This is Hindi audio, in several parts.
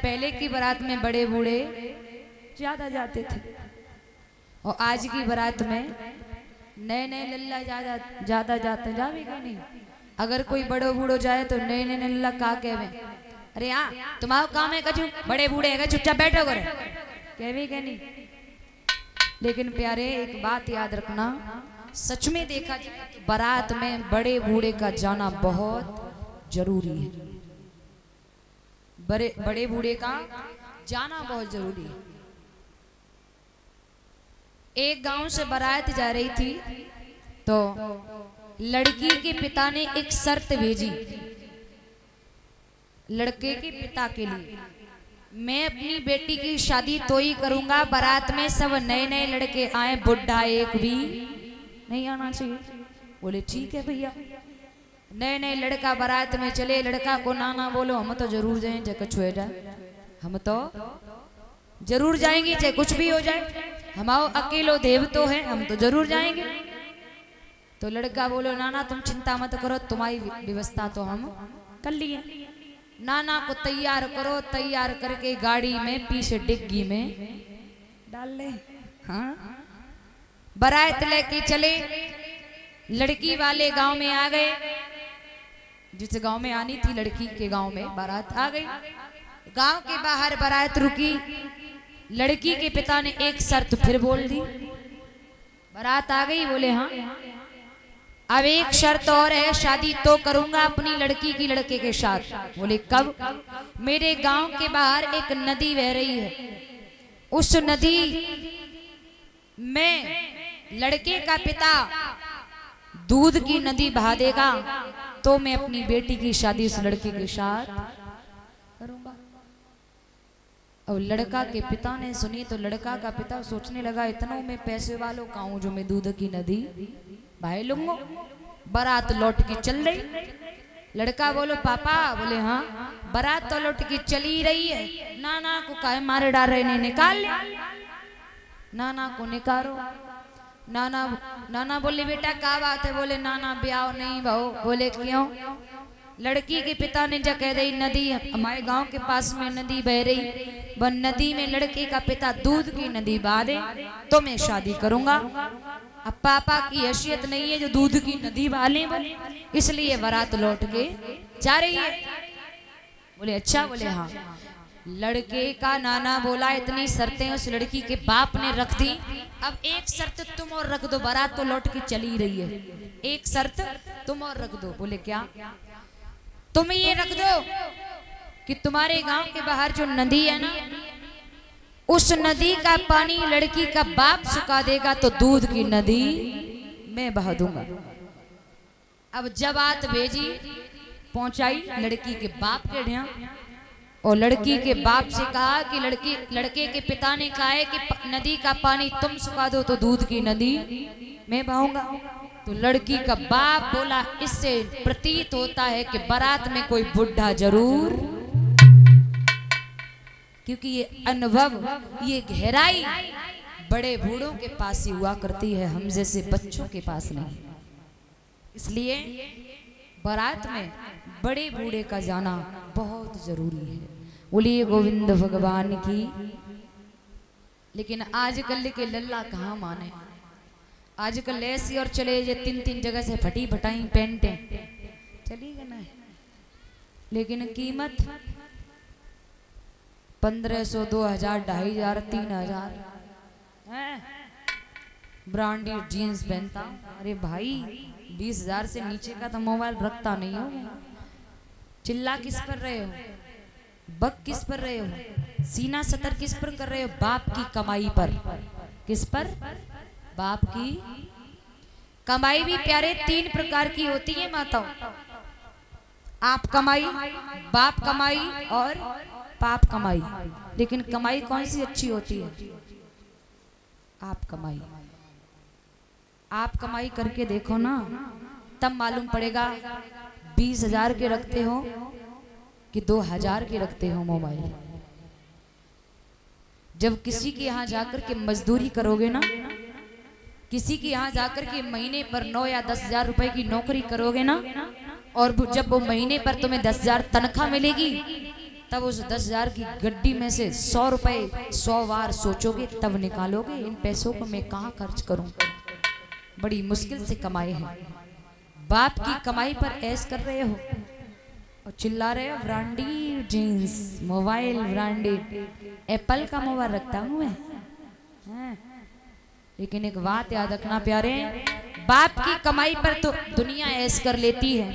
पहले की बारात में बड़े बूढ़े ज्यादा जाते थे और आज की बारात में नए नए लल्ला ज्यादा जाते जावेगा नहीं। अगर कोई बड़ो बूढ़ो जाए तो नए नए लल्ला का कहवे, अरे हाँ तुम्हारा काम है कछु बड़े बूढ़े है चुपचाप बैठो करे कहवे के नहीं। लेकिन प्यारे एक बात याद रखना, सच में देखा जाए तो बारात में बड़े बूढ़े का जाना बहुत जरूरी है। बड़े बूढ़े का जाना बहुत जरूरी है। एक गांव से बारात जा रही थी तो लड़की के पिता ने एक शर्त भेजी लड़के के पिता के लिए, मैं अपनी बेटी की शादी तो ही करूंगा बारात में सब नए नए लड़के आए, बुढ़ा एक भी नहीं आना चाहिए। बोले ठीक है भैया। नए नए लड़का बारात में चले, लड़का को नाना बोलो हम तो जरूर जाएं चाहे कुछ हो जाए, हम तो जरूर जाएंगे चाहे कुछ भी हो जाए, हमारो अकेलो देव तो है हम तो जरूर जाएंगे। तो लड़का बोलो नाना तुम चिंता मत करो, तुम्हारी व्यवस्था तो हम कर लिए। नाना को तैयार करो, तैयार करके गाड़ी में पीछे डिग्गी में डाल ले। हाँ बारात लेके चले, लड़की वाले गांव में आ गए, जिस गांव में आनी थी लड़की के गांव में बारात आ गई। गांव के बाहर बारात रुकी, लड़की के पिता ने एक शर्त फिर बोल दी। बारात आ गई, बोले हाँ अब एक शर्त और है, शादी तो करूंगा अपनी लड़की की लड़के के साथ। बोले कब? मेरे गांव के बाहर एक नदी बह रही है, उस नदी में लड़के का पिता दूध की नदी बहा देगा तो मैं अपनी बेटी की शादी उस लड़के के साथ करूंगा। और लड़का के पिता ने सुनी तो लड़का का पिता सोचने लगा इतना मैं पैसे वालों का हूं जो मैं दूध की नदी बहा लूंगा। बारात लौट की चल रही, लड़का बोलो पापा, बोले हाँ बारात तो लौट की चली रही है, नाना को काहे मारे डाल रहे ने, निकाल ले। नाना को निकालो। नाना बोले बेटा क्या बात है? बोले नाना ब्याह नहीं भाऊ। बोले क्यों? लड़की के पिता ने जब कह दी नदी हमारे गांव के पास में नदी बह रही, वह नदी में लड़के का पिता दूध की नदी बहा दे तो मैं शादी करूंगा। अब पापा की हैसियत नहीं है जो दूध की नदी बहा ले, इसलिए बारात लौट के जा रही है। बोले अच्छा? बोले हाँ। लड़के का नाना बोला इतनी शर्तें उस लड़की के बाप ने रख दी, अब एक शर्त तुम और रख दो, बारात तो लौट के चली रही है, एक शर्त तुम और रख दो। बोले क्या? तुम ये रख दो कि तुम्हारे गांव के बाहर जो नदी है ना, उस नदी का पानी लड़की का बाप सुखा देगा तो दूध की नदी मैं बहा दूंगा। अब जब बात भेजी पहुंचाई लड़की के बाप के यहाँ, और लड़की के बाप से कहा कि लड़के के पिता ने कहा है कि नदी का पानी तुम सुखा दो तो दूध की नदी मैं बहाऊंगा। तो लड़की का बाप बोला इससे प्रतीत होता है कि बारात में कोई बुढ़ा जरूर, क्योंकि ये अनुभव ये गहराई बड़े बूढ़ों के पास ही हुआ करती है, हम जैसे बच्चों के पास नहीं। इसलिए बारात में बड़े बूढ़े का जाना बहुत जरूरी है। बोलिए गोविंद भगवान की। लेकिन आजकल के लल्ला कहाँ माने, आजकल ऐसी और चले ये 3-3 जगह से फटी फटाई पेंटें चली गई ना, लेकिन कीमत 1500, 2000, 2500, 3000 ब्रांडेड जीन्स पहनता। अरे भाई 20,000 से नीचे का तो मोबाइल रखता नहीं हो। चिल्ला किस पर रहे हो, बक किस पर रहे हो, सीना सतर किस पर कर रहे हो? बाप की कमाई पर। किस पर? बाप की कमाई भी प्यारे 3 प्रकार की होती है माताओं, आप कमाई, बाप कमाई और पाप कमाई। लेकिन कमाई कौन सी अच्छी होती है? आप कमाई। आप कमाई करके देखो ना, तब मालूम पड़ेगा 20,000 के रखते हो कि 2,000 के रखते हो मोबाइल। जब किसी के यहाँ जाकर के मजदूरी करोगे ना, किसी के यहाँ जाकर के महीने पर 9 या 10,000 रुपए की नौकरी करोगे ना, और जब वो महीने पर तुम्हें 10,000 तनख्वाह मिलेगी तब उस 10,000 की गड्डी में से 100 रुपए 100 बार सोचोगे, तब निकालोगे इन पैसों को मैं कहाँ खर्च करूं। बड़ी मुश्किल से कमाए हैं, बाप की कमाई पर ऐश कर रहे हो और चिल्ला रहे हो branded jeans, mobile branded, Apple का मोबाइल रखता हूं मैं। लेकिन एक बात याद रखना प्यारे, बाप की कमाई पर तो दुनिया ऐश कर लेती है,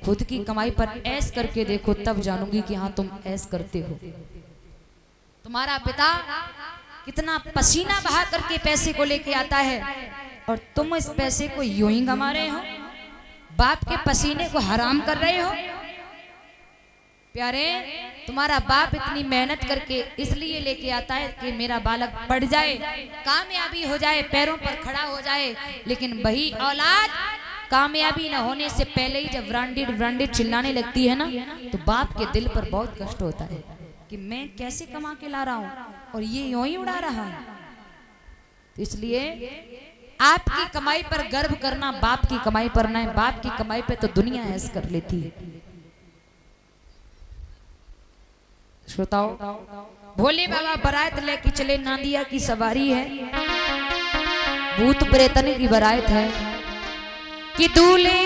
खुद की कमाई पर ऐश करके देखो, तब जानूंगी कि हाँ तुम ऐश करते हो। तुम्हारा पिता कितना पसीना बहा करके पैसे को लेके आता है और तुम इस पैसे को यूं ही कमा रहे हो, बाप के पसीने को हराम कर रहे हो। प्यारे, तुम्हारा बाप इतनी मेहनत करके इसलिए लेके आता है कि मेरा बालक पढ़ जाए, कामयाबी हो जाए, पैरों पर खड़ा हो जाए। लेकिन वही औलाद कामयाबी न होने से पहले ही जब ब्रांडेड ब्रांडेड चिल्लाने लगती है ना, तो बाप के दिल पर बहुत कष्ट होता है कि मैं कैसे कमा के ला रहा हूं और ये यूं ही उड़ा रहा है। तो इसलिए आपकी कमाई पर गर्व करना, बाप की कमाई पर नहीं। बाप की कमाई पे तो दुनिया ऐश कर लेती है। श्रोताओ, भोले बाबा बारात लेके चले, नांदिया की सवारी है, भूत प्रेतन की बारात है कि दूल्हे